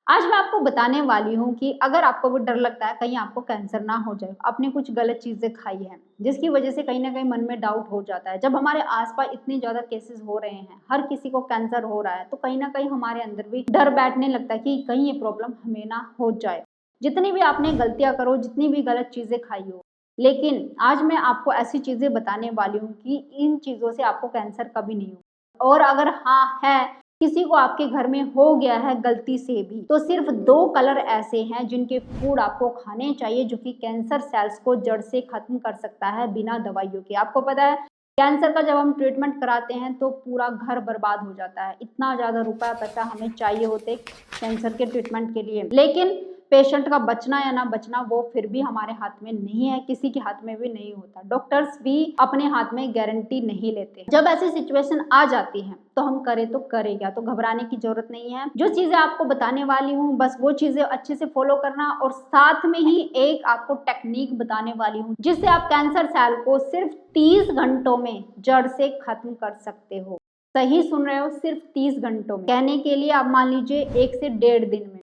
आज मैं आपको बताने वाली हूँ कि अगर आपको भी डर लगता है कहीं आपको कैंसर ना हो जाए, आपने कुछ गलत चीज़ें खाई हैं जिसकी वजह से कहीं ना कहीं मन में डाउट हो जाता है। जब हमारे आसपास इतनी ज़्यादा केसेस हो रहे हैं, हर किसी को कैंसर हो रहा है, तो कहीं ना कहीं हमारे अंदर भी डर बैठने लगता है कि कहीं ये प्रॉब्लम हमें ना हो जाए। जितनी भी आपने गलतियाँ करो, जितनी भी गलत चीज़ें खाई हो, लेकिन आज मैं आपको ऐसी चीज़ें बताने वाली हूँ कि इन चीज़ों से आपको कैंसर कभी नहीं हो। और अगर हाँ है, किसी को आपके घर में हो गया है गलती से भी, तो सिर्फ 2 कलर ऐसे हैं जिनके फूड आपको खाने चाहिए जो कि कैंसर सेल्स को जड़ से खत्म कर सकता है बिना दवाइयों के। आपको पता है कैंसर का जब हम ट्रीटमेंट कराते हैं तो पूरा घर बर्बाद हो जाता है। इतना ज़्यादा रुपया पैसा हमें चाहिए होते कैंसर के ट्रीटमेंट के लिए, लेकिन पेशेंट का बचना या ना बचना वो फिर भी हमारे हाथ में नहीं है, किसी के हाथ में भी नहीं होता। डॉक्टर्स भी अपने हाथ में गारंटी नहीं लेते। जब ऐसी सिचुएशन आ जाती है तो हम करें तो करें क्या, तो घबराने की जरूरत नहीं है। जो चीजें आपको बताने वाली हूँ बस वो चीजें अच्छे से फॉलो करना, और साथ में ही एक आपको टेक्निक बताने वाली हूँ जिससे आप कैंसर सेल को सिर्फ 30 घंटों में जड़ से खत्म कर सकते हो। सही सुन रहे हो, सिर्फ 30 घंटों में। कहने के लिए आप मान लीजिए 1 से 1.5 दिन में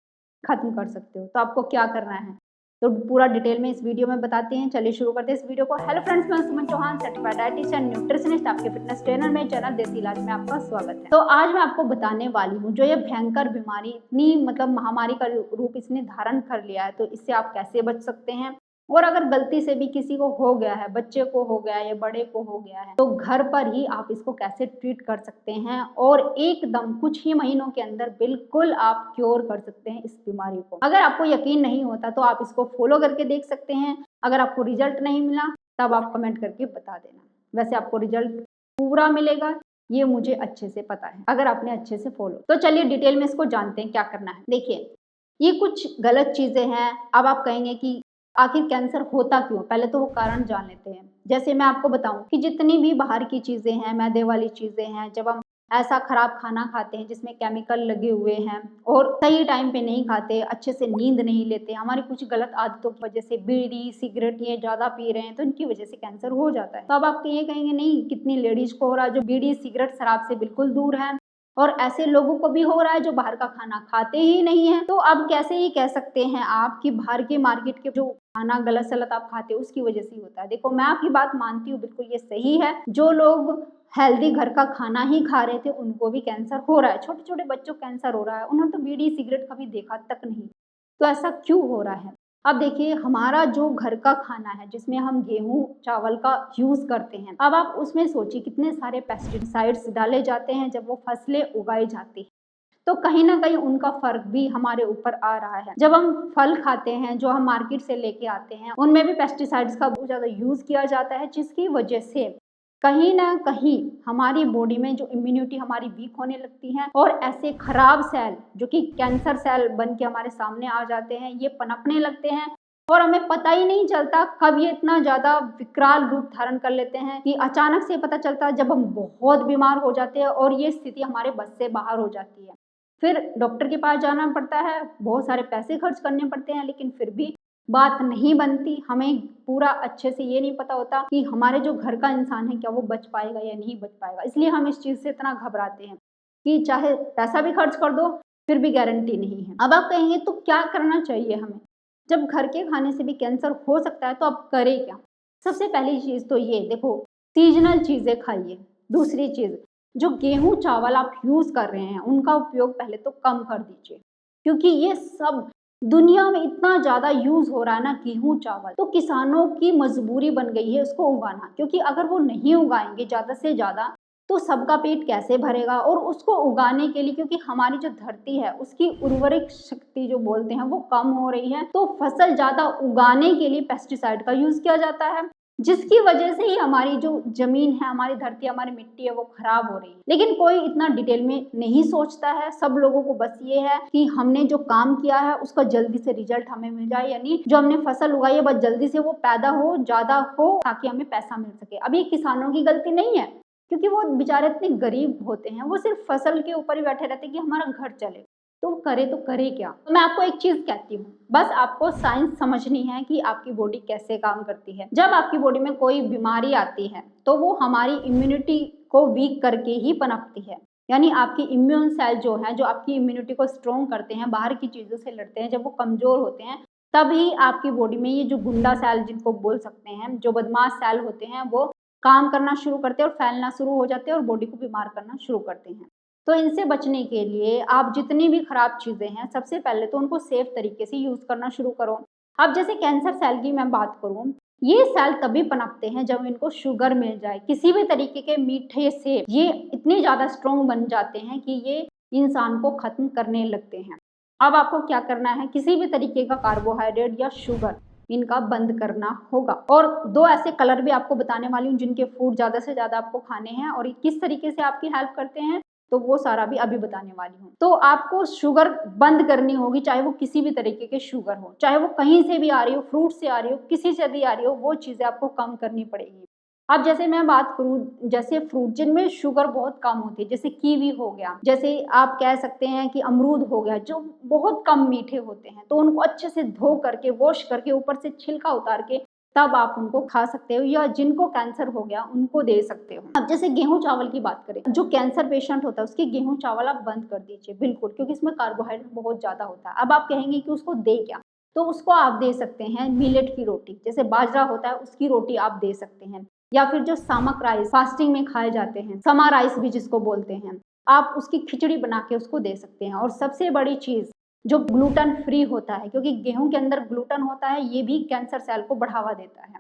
खत्म कर सकते हो। तो आपको क्या करना है तो पूरा डिटेल में इस वीडियो में बताते हैं। चलिए शुरू करते हैं इस वीडियो को। हेलो फ्रेंड्स, मैं सुमन चौहान, सर्टिफाइड डाइटिशियन, न्यूट्रिशनिस्ट, आपके फिटनेस ट्रेनर में चैनल देसी इलाज में आपका स्वागत है। तो आज मैं आपको बताने वाली हूँ जो ये भयंकर बीमारी इतनी महामारी का रूप इसने धारण कर लिया है, तो इससे आप कैसे बच सकते हैं। और अगर गलती से भी किसी को हो गया है, बच्चे को हो गया है या बड़े को हो गया है, तो घर पर ही आप इसको कैसे ट्रीट कर सकते हैं और एकदम कुछ ही महीनों के अंदर बिल्कुल आप क्योर कर सकते हैं इस बीमारी को। अगर आपको यकीन नहीं होता तो आप इसको फॉलो करके देख सकते हैं। अगर आपको रिजल्ट नहीं मिला तब आप कमेंट करके बता देना। वैसे आपको रिजल्ट पूरा मिलेगा, ये मुझे अच्छे से पता है, अगर आपने अच्छे से फॉलो। तो चलिए डिटेल में इसको जानते हैं क्या करना है। देखिए, ये कुछ गलत चीजें हैं। अब आप कहेंगे कि आखिर कैंसर होता क्यों, पहले तो वो कारण जान लेते हैं। जैसे मैं आपको बताऊं कि जितनी भी बाहर की चीजें हैं, मैदे वाली चीजें हैं, जब हम ऐसा खराब खाना खाते हैं जिसमें केमिकल लगे हुए हैं और सही टाइम पे नहीं खाते, अच्छे से नींद नहीं लेते, हमारी कुछ गलत आदतों की वजह से बीड़ी सिगरेट ये ज्यादा पी रहे हैं, तो इनकी वजह से कैंसर हो जाता है। तो अब आप ये कहेंगे नहीं, कितनी लेडीज को हो रहा है जो बीड़ी सिगरेट शराब से बिल्कुल दूर है, और ऐसे लोगों को भी हो रहा है जो बाहर का खाना खाते ही नहीं है। तो अब कैसे ही कह सकते हैं आप कि बाहर के मार्केट के जो खाना गलत सलत आप खाते हो उसकी वजह से ही होता है। देखो, मैं आपकी बात मानती हूँ, बिल्कुल ये सही है। जो लोग हेल्दी घर का खाना ही खा रहे थे उनको भी कैंसर हो रहा है। छोटे छोटे बच्चों को कैंसर हो रहा है, उन्होंने तो बीड़ी सिगरेट कभी देखा तक नहीं। तो ऐसा क्यों हो रहा है? अब देखिए, हमारा जो घर का खाना है जिसमें हम गेहूं चावल का यूज करते हैं, अब आप उसमें सोचिए कितने सारे पेस्टिसाइड्स डाले जाते हैं जब वो फसलें उगाई जाती हैं। तो कहीं ना कहीं उनका फर्क भी हमारे ऊपर आ रहा है। जब हम फल खाते हैं जो हम मार्केट से लेके आते हैं, उनमें भी पेस्टिसाइड्स का बहुत ज्यादा यूज किया जाता है, जिसकी वजह से कहीं ना कहीं हमारी बॉडी में जो इम्यूनिटी हमारी वीक होने लगती है, और ऐसे खराब सेल जो कि कैंसर सेल बन के हमारे सामने आ जाते हैं, ये पनपने लगते हैं और हमें पता ही नहीं चलता कब ये इतना ज्यादा विकराल रूप धारण कर लेते हैं कि अचानक से पता चलता है जब हम बहुत बीमार हो जाते हैं और ये स्थिति हमारे बस से बाहर हो जाती है। फिर डॉक्टर के पास जाना पड़ता है, बहुत सारे पैसे खर्च करने पड़ते हैं, लेकिन फिर भी बात नहीं बनती। हमें पूरा अच्छे से ये नहीं पता होता कि हमारे जो घर का इंसान है क्या वो बच पाएगा या नहीं बच पाएगा। इसलिए हम इस चीज से इतना घबराते हैं कि चाहे पैसा भी खर्च कर दो फिर भी गारंटी नहीं है। अब आप कहेंगे तो क्या करना चाहिए हमें, जब घर के खाने से भी कैंसर हो सकता है तो आप करें क्या? सबसे पहली चीज तो ये देखो, सीजनल चीजें खाइए। दूसरी चीज, जो गेहूं चावल आप यूज कर रहे हैं उनका उपयोग पहले तो कम कर दीजिए, क्योंकि ये सब दुनिया में इतना ज्यादा यूज हो रहा है ना गेहूं चावल, तो किसानों की मजबूरी बन गई है उसको उगाना। क्योंकि अगर वो नहीं उगाएंगे ज्यादा से ज्यादा तो सबका पेट कैसे भरेगा। और उसको उगाने के लिए, क्योंकि हमारी जो धरती है उसकी उर्वरक शक्ति जो बोलते हैं वो कम हो रही है, तो फसल ज्यादा उगाने के लिए पेस्टिसाइड का यूज किया जाता है, जिसकी वजह से ही हमारी जो जमीन है, हमारी धरती, हमारी मिट्टी है वो खराब हो रही है। लेकिन कोई इतना डिटेल में नहीं सोचता है। सब लोगों को बस ये है कि हमने जो काम किया है उसका जल्दी से रिजल्ट हमें मिल जाए, यानी जो हमने फसल उगाई है बस जल्दी से वो पैदा हो, ज्यादा हो, ताकि हमें पैसा मिल सके। अब ये किसानों की गलती नहीं है, क्योंकि वो बेचारे इतने गरीब होते हैं, वो सिर्फ फसल के ऊपर ही बैठे रहते हैं कि हमारा घर चले। तो करे क्या? तो मैं आपको एक चीज कहती हूँ, बस आपको साइंस समझनी है कि आपकी बॉडी कैसे काम करती है। जब आपकी बॉडी में कोई बीमारी आती है तो वो हमारी इम्यूनिटी को वीक करके ही पनपती है। यानी आपकी इम्यून सेल जो है, जो आपकी इम्यूनिटी को स्ट्रॉन्ग करते हैं, बाहर की चीज़ों से लड़ते हैं, जब वो कमज़ोर होते हैं तभी आपकी बॉडी में ये जो गुंडा सेल जिनको बोल सकते हैं, जो बदमाश सेल होते हैं, वो काम करना शुरू करते हैं और फैलना शुरू हो जाते हैं और बॉडी को बीमार करना शुरू करते हैं। तो इनसे बचने के लिए आप जितनी भी खराब चीज़ें हैं, सबसे पहले तो उनको सेफ तरीके से यूज़ करना शुरू करो। अब जैसे कैंसर सेल की मैं बात करूँ, ये सेल तभी पनपते हैं जब इनको शुगर मिल जाए, किसी भी तरीके के मीठे से ये इतने ज़्यादा स्ट्रॉन्ग बन जाते हैं कि ये इंसान को खत्म करने लगते हैं। अब आपको क्या करना है, किसी भी तरीके का कार्बोहाइड्रेट या शुगर इनका बंद करना होगा। और 2 ऐसे कलर भी आपको बताने वाली हूँ जिनके फूड ज़्यादा से ज़्यादा आपको खाने हैं और ये किस तरीके से आपकी हेल्प करते हैं, तो वो सारा भी अभी बताने वाली हूँ। तो आपको शुगर बंद करनी होगी, चाहे वो किसी भी तरीके के शुगर हो, चाहे वो कहीं से भी आ रही हो, फ्रूट से आ रही हो, किसी से भी आ रही हो, वो चीज़ें आपको कम करनी पड़ेगी। अब जैसे मैं बात करूँ, जैसे फ्रूट जिनमें शुगर बहुत कम होती है, जैसे कीवी हो गया, जैसे आप कह सकते हैं कि अमरूद हो गया, जो बहुत कम मीठे होते हैं, तो उनको अच्छे से धो करके, वॉश करके, ऊपर से छिलका उतार के तब आप उनको खा सकते हो, या जिनको कैंसर हो गया उनको दे सकते हो। अब जैसे गेहूं चावल की बात करें, जो कैंसर पेशेंट होता है उसकी गेहूं चावल आप बंद कर दीजिए बिल्कुल, क्योंकि इसमें कार्बोहाइड्रेट बहुत ज्यादा होता है। अब आप कहेंगे कि उसको दे क्या, तो उसको आप दे सकते हैं मिलेट की रोटी, जैसे बाजरा होता है उसकी रोटी आप दे सकते हैं, या फिर जो सामक राइस फास्टिंग में खाए जाते हैं, समा राइस भी जिसको बोलते हैं, आप उसकी खिचड़ी बना के उसको दे सकते हैं। और सबसे बड़ी चीज जो ग्लूटेन फ्री होता है, क्योंकि गेहूं के अंदर ग्लूटेन होता है, ये भी कैंसर सेल को बढ़ावा देता है।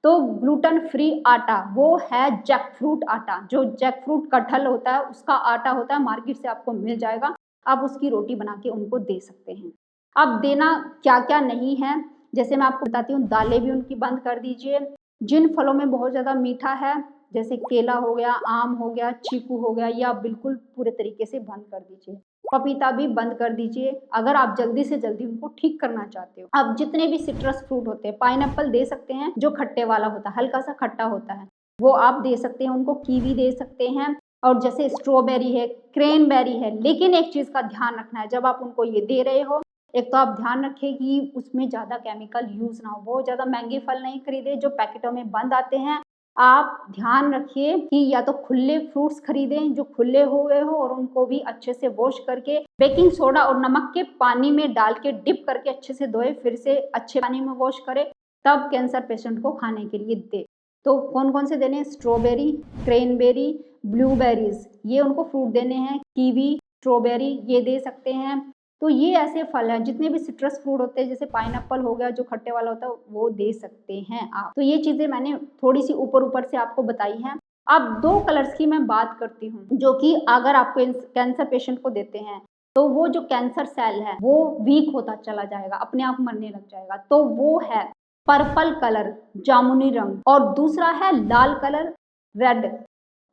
तो ग्लूटेन फ्री आटा वो है जैक फ्रूट आटा, जो जैक फ्रूट कटहल होता है उसका आटा होता है, मार्केट से आपको मिल जाएगा, आप उसकी रोटी बना के उनको दे सकते हैं। अब देना क्या क्या नहीं है, जैसे मैं आपको बताती हूँ, दालें भी उनकी बंद कर दीजिए। जिन फलों में बहुत ज़्यादा मीठा है, जैसे केला हो गया, आम हो गया, चीकू हो गया, ये आप बिल्कुल पूरे तरीके से बंद कर दीजिए। पपीता भी बंद कर दीजिए अगर आप जल्दी से जल्दी उनको ठीक करना चाहते हो। अब जितने भी सिट्रस फ्रूट होते हैं, पाइनएप्पल दे सकते हैं जो खट्टे वाला होता है, हल्का सा खट्टा होता है, वो आप दे सकते हैं उनको। कीवी दे सकते हैं, और जैसे स्ट्रॉबेरी है, क्रैनबेरी है। लेकिन एक चीज़ का ध्यान रखना है, जब आप उनको ये दे रहे हो, एक तो आप ध्यान रखें कि उसमें ज़्यादा केमिकल यूज़ ना हो, बहुत ज़्यादा महंगे फल नहीं खरीदे जो पैकेटों में बंद आते हैं। आप ध्यान रखिए कि या तो खुले फ्रूट्स खरीदें जो खुले हुए हो, और उनको भी अच्छे से वॉश करके बेकिंग सोडा और नमक के पानी में डाल के डिप करके अच्छे से धोए, फिर से अच्छे पानी में वॉश करें, तब कैंसर पेशेंट को खाने के लिए दे। तो कौन कौन से देने हैं, स्ट्रॉबेरी, क्रैनबेरी, ब्लूबेरीज, ये उनको फ्रूट देने हैं। कीवी, स्ट्रॉबेरी ये दे सकते हैं। तो ये ऐसे फल हैं, जितने भी सिट्रस फ्रूट होते हैं, जैसे पाइनएप्पल हो गया जो खट्टे वाला होता है, वो दे सकते हैं आप। तो ये चीजें मैंने थोड़ी सी ऊपर ऊपर से आपको बताई हैं। अब 2 कलर्स की मैं बात करती हूँ, जो कि अगर आपको कैंसर पेशेंट को देते हैं तो वो जो कैंसर सेल है वो वीक होता चला जाएगा, अपने आप मरने लग जाएगा। तो वो है पर्पल कलर, जामुनी रंग, और दूसरा है लाल कलर, रेड,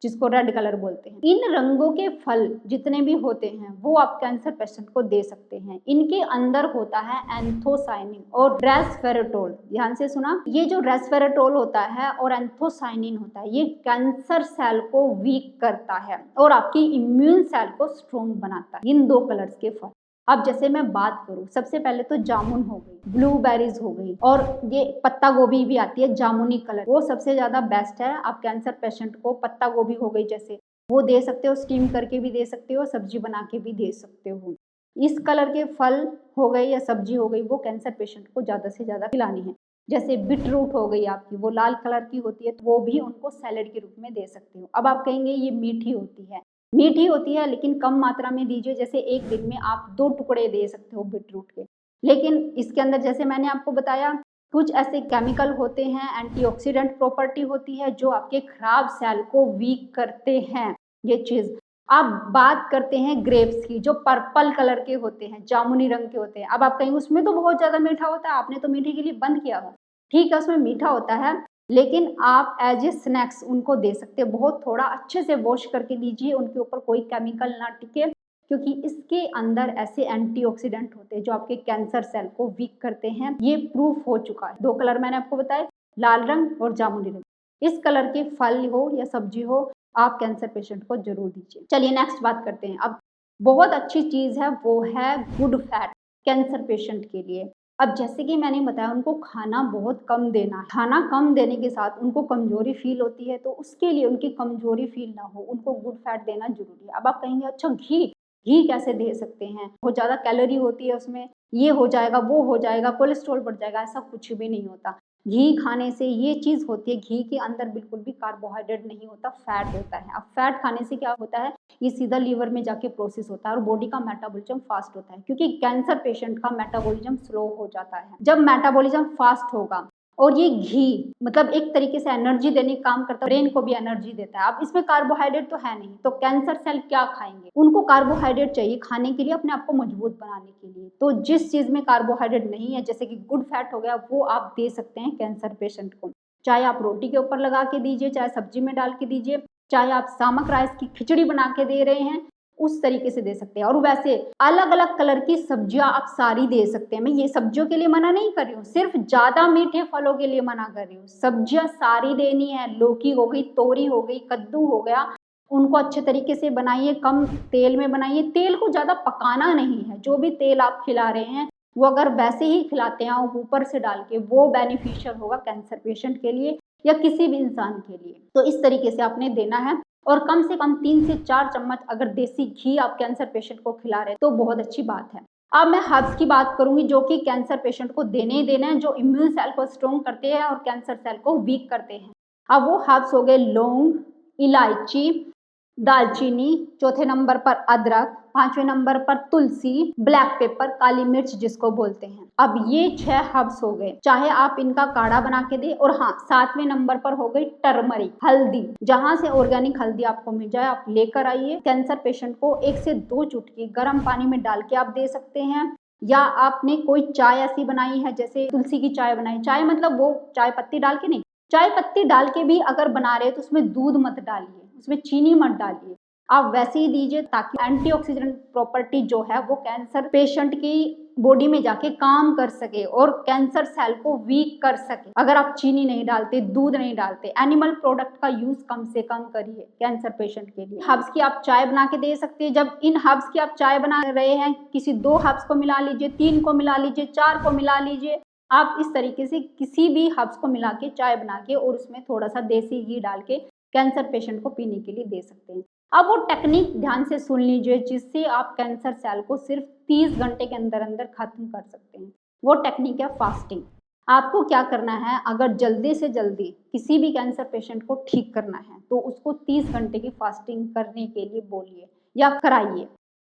जिसको रेड कलर बोलते हैं। इन रंगों के फल जितने भी होते हैं वो आप कैंसर पेशेंट को दे सकते हैं। इनके अंदर होता है एंथोसाइनिन और रेस्वेराट्रोल, ध्यान से सुना, ये जो रेस्वेराट्रोल होता है और एंथोसाइनिन होता है, ये कैंसर सेल को वीक करता है और आपकी इम्यून सेल को स्ट्रॉन्ग बनाता है। इन 2 कलर्स के फल। अब जैसे मैं बात करूं, सबसे पहले तो जामुन हो गई, ब्लूबेरीज हो गई, और ये पत्ता गोभी भी आती है जामुनी कलर, वो सबसे ज्यादा बेस्ट है। आप कैंसर पेशेंट को पत्ता गोभी हो गई जैसे, वो दे सकते हो, स्टीम करके भी दे सकते हो, सब्जी बना के भी दे सकते हो। इस कलर के फल हो गए या सब्जी हो गई, वो कैंसर पेशेंट को ज्यादा से ज्यादा खिलानी है। जैसे बीट रूट हो गई आपकी, वो लाल कलर की होती है, तो वो भी उनको सैलेड के रूप में दे सकते हो। अब आप कहेंगे ये मीठी होती है, मीठी होती है लेकिन कम मात्रा में दीजिए, जैसे एक दिन में आप 2 टुकड़े दे सकते हो बीटरूट के। लेकिन इसके अंदर जैसे मैंने आपको बताया, कुछ ऐसे केमिकल होते हैं, एंटीऑक्सीडेंट प्रॉपर्टी होती है जो आपके खराब सेल को वीक करते हैं। ये चीज, अब बात करते हैं ग्रेप्स की, जो पर्पल कलर के होते हैं, जामुनी रंग के होते हैं। अब आप कहेंगे उसमें तो बहुत ज्यादा मीठा होता है, आपने तो मीठे के लिए बंद किया हो। ठीक है, उसमें मीठा होता है, लेकिन आप एज ए स्नैक्स उनको दे सकते हैं। बहुत थोड़ा अच्छे से वॉश करके दीजिए, उनके ऊपर कोई केमिकल ना टिके, क्योंकि इसके अंदर ऐसे एंटीऑक्सीडेंट होते हैं जो आपके कैंसर सेल को वीक करते हैं। ये प्रूफ हो चुका है। 2 कलर मैंने आपको बताए, लाल रंग और जामुनी रंग। इस कलर के फल हो या सब्जी हो, आप कैंसर पेशेंट को जरूर दीजिए। चलिए नेक्स्ट बात करते हैं। अब बहुत अच्छी चीज है, वो है गुड फैट कैंसर पेशेंट के लिए। अब जैसे कि मैंने बताया उनको खाना बहुत कम देना है। खाना कम देने के साथ उनको कमज़ोरी फ़ील होती है, तो उसके लिए उनकी कमज़ोरी फ़ील ना हो, उनको गुड फैट देना ज़रूरी है। अब आप कहेंगे अच्छा घी, घी कैसे दे सकते हैं? बहुत ज़्यादा कैलोरी होती है उसमें, ये हो जाएगा, वो हो जाएगा, कोलेस्ट्रॉल बढ़ जाएगा, ऐसा कुछ भी नहीं होता। घी खाने से ये चीज़ होती है, घी के अंदर बिल्कुल भी कार्बोहाइड्रेट नहीं होता, फैट होता है। अब फैट खाने से क्या होता है, ये सीधा लीवर में जाके प्रोसेस होता है और बॉडी का मेटाबॉलिज्म फास्ट होता है, क्योंकि कैंसर पेशेंट का मेटाबॉलिज्म स्लो हो जाता है। जब मेटाबॉलिज्म फास्ट होगा और ये घी मतलब एक तरीके से एनर्जी देने का काम करता है, ब्रेन को भी एनर्जी देता है। अब इसमें कार्बोहाइड्रेट तो है नहीं, तो कैंसर सेल क्या खाएंगे? उनको कार्बोहाइड्रेट चाहिए खाने के लिए, अपने आप को मजबूत बनाने के लिए। तो जिस चीज में कार्बोहाइड्रेट नहीं है, जैसे कि गुड फैट हो गया, वो आप दे सकते हैं कैंसर पेशेंट को। चाहे आप रोटी के ऊपर लगा के दीजिए, चाहे सब्जी में डाल के दीजिए, चाहे आप सामक राइस की खिचड़ी बना के दे रहे हैं, उस तरीके से दे सकते हैं। और वैसे अलग अलग कलर की सब्जियां आप सारी दे सकते हैं। मैं ये सब्जियों के लिए मना नहीं कर रही हूँ, सिर्फ ज्यादा मीठे फलों के लिए मना कर रही हूँ। सब्जियां सारी देनी है, लौकी हो गई, तोरी हो गई, कद्दू हो गया, उनको अच्छे तरीके से बनाइए, कम तेल में बनाइए। तेल को ज्यादा पकाना नहीं है, जो भी तेल आप खिला रहे हैं वो अगर वैसे ही खिलाते हैं ऊपर से डाल के, वो बेनिफिशियल होगा कैंसर पेशेंट के लिए या किसी भी इंसान के लिए। तो इस तरीके से आपने देना है। और कम से कम 3 से 4 चम्मच अगर देसी घी आप कैंसर पेशेंट को खिला रहे हैं तो बहुत अच्छी बात है। अब मैं हर्ब्स की बात करूंगी जो कि कैंसर पेशेंट को देने ही देना है, जो इम्यून सेल को स्ट्रॉन्ग करते हैं और कैंसर सेल को वीक करते हैं। अब वो हर्ब्स हो गए लौंग, इलायची, दालचीनी, चौथे नंबर पर अदरक, पांचवें नंबर पर तुलसी, ब्लैक पेपर, काली मिर्च जिसको बोलते हैं। अब ये 6 हर्ब्स हो गए, चाहे आप इनका काढ़ा बना के दे। और हाँ, 7वें नंबर पर हो गई टर्मरिक, हल्दी। जहां से ऑर्गेनिक हल्दी आपको मिल जाए आप लेकर आइए। कैंसर पेशेंट को 1 से 2 चुटकी गर्म पानी में डाल के आप दे सकते हैं। या आपने कोई चाय ऐसी बनाई है, जैसे तुलसी की चाय बनाई, चाय मतलब वो चाय पत्ती डाल के नहीं, चाय पत्ती डाल के भी अगर बना रहे तो उसमें दूध मत डालिए, उसमें चीनी मत डालिए, आप वैसे ही दीजिए, ताकि एंटीऑक्सीडेंट प्रॉपर्टी जो है वो कैंसर पेशेंट की बॉडी में जाके काम कर सके और कैंसर सेल को वीक कर सके। अगर आप चीनी नहीं डालते, दूध नहीं डालते, एनिमल प्रोडक्ट का यूज कम से कम करिए कैंसर पेशेंट के लिए। हर्ब्स की आप चाय बना के दे सकते हैं। जब इन हर्ब्स की आप चाय बना रहे हैं, किसी 2 हर्ब्स को मिला लीजिए, 3 को मिला लीजिए, 4 को मिला लीजिए। आप इस तरीके से किसी भी हर्ब्स को मिला के चाय बना के और उसमें थोड़ा सा देसी घी डाल के कैंसर पेशेंट को पीने के लिए दे सकते हैं। अब वो टेक्निक ध्यान से सुन लीजिए जिससे आप कैंसर सेल को सिर्फ 30 घंटे के अंदर अंदर खत्म कर सकते हैं। वो टेक्निक है फास्टिंग। आपको क्या करना है, अगर जल्दी से जल्दी किसी भी कैंसर पेशेंट को ठीक करना है तो उसको 30 घंटे की फास्टिंग करने के लिए बोलिए या कराइए।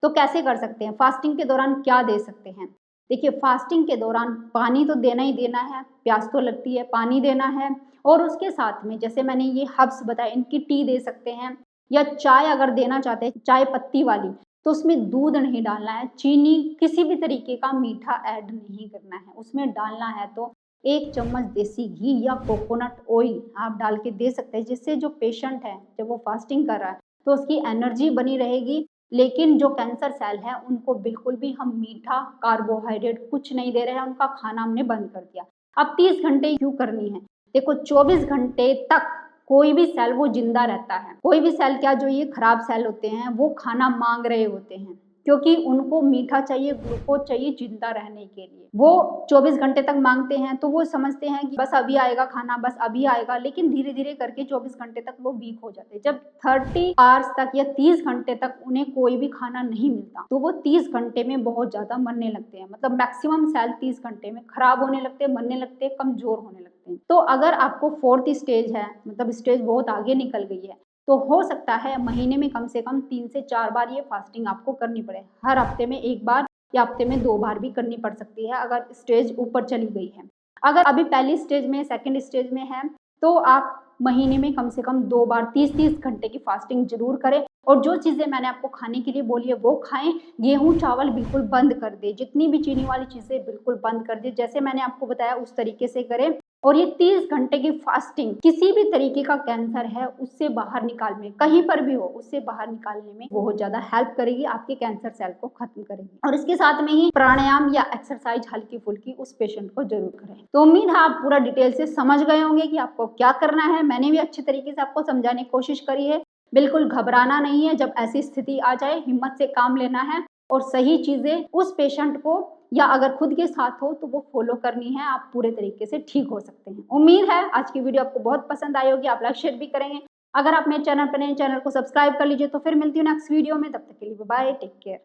तो कैसे कर सकते हैं, फास्टिंग के दौरान क्या दे सकते हैं? देखिए, फास्टिंग के दौरान पानी तो देना ही देना है, प्यास तो लगती है, पानी देना है। और उसके साथ में जैसे मैंने ये हर्ब्स बताए, इनकी टी दे सकते हैं। या चाय अगर देना चाहते हैं, चाय पत्ती वाली, तो उसमें दूध नहीं डालना है, चीनी, किसी भी तरीके का मीठा ऐड नहीं करना है। उसमें डालना है तो 1 चम्मच देसी घी या कोकोनट ऑयल आप डाल के दे सकते हैं, जिससे जो पेशेंट है जब वो फास्टिंग कर रहा है तो उसकी एनर्जी बनी रहेगी। लेकिन जो कैंसर सेल है उनको बिल्कुल भी हम मीठा, कार्बोहाइड्रेट कुछ नहीं दे रहे हैं, उनका खाना हमने बंद कर दिया। अब 30 घंटे क्यों करनी है? देखो, 24 घंटे तक कोई भी सेल वो जिंदा रहता है। कोई भी सेल क्या, जो ये खराब सेल होते हैं वो खाना मांग रहे होते हैं, क्योंकि उनको मीठा चाहिए, ग्लूकोज चाहिए जिंदा रहने के लिए। वो 24 घंटे तक मांगते हैं, तो वो समझते हैं कि बस अभी आएगा खाना, बस अभी आएगा। लेकिन धीरे धीरे करके 24 घंटे तक वो वीक हो जाते हैं। जब 30 आवर्स तक या 30 घंटे तक उन्हें कोई भी खाना नहीं मिलता तो वो 30 घंटे में बहुत ज्यादा मरने लगते हैं। मतलब मैक्सिमम सेल 30 घंटे में खराब होने लगते हैं, मरने लगते हैं, कमजोर होने लगते हैं। तो अगर आपको 4th स्टेज है, मतलब स्टेज बहुत आगे निकल गई है, तो हो सकता है महीने में कम से कम 3 से 4 बार ये फास्टिंग आपको करनी पड़े। हर हफ्ते में 1 बार या हफ्ते में 2 बार भी करनी पड़ सकती है अगर स्टेज ऊपर चली गई है। अगर अभी पहली स्टेज में, सेकंड स्टेज में है, तो आप महीने में कम से कम 2 बार 30-30 घंटे की फास्टिंग जरूर करें। और जो चीजें मैंने आपको खाने के लिए बोली है वो खाएं। गेहूं चावल बिल्कुल बंद कर दे, जितनी भी चीनी वाली चीजें बिल्कुल बंद कर दे। जैसे मैंने आपको बताया उस तरीके से करें। और ये 30 घंटे की फास्टिंग किसी भी तरीके का कैंसर है उससे बाहर निकालने में, कहीं पर भी हो, उससे बाहर निकालने में बहुत ज्यादा हेल्प करेगी, आपके कैंसर सेल को खत्म करेगी। और इसके साथ में ही प्राणायाम या एक्सरसाइज हल्की फुल्की उस पेशेंट को जरूर करें। तो उम्मीद है आप पूरा डिटेल से समझ गए होंगे कि आपको क्या करना है। मैंने भी अच्छी तरीके से आपको समझाने की कोशिश करी है। बिल्कुल घबराना नहीं है, जब ऐसी स्थिति आ जाए हिम्मत से काम लेना है। और सही चीज़ें उस पेशेंट को या अगर खुद के साथ हो तो वो फॉलो करनी है, आप पूरे तरीके से ठीक हो सकते हैं। उम्मीद है आज की वीडियो आपको बहुत पसंद आई होगी, आप लाइक शेयर भी करेंगे। अगर आप मेरे चैनल पर नए, चैनल को सब्सक्राइब कर लीजिए। तो फिर मिलती हूँ नेक्स्ट वीडियो में, तब तक के लिए बाय, टेक केयर।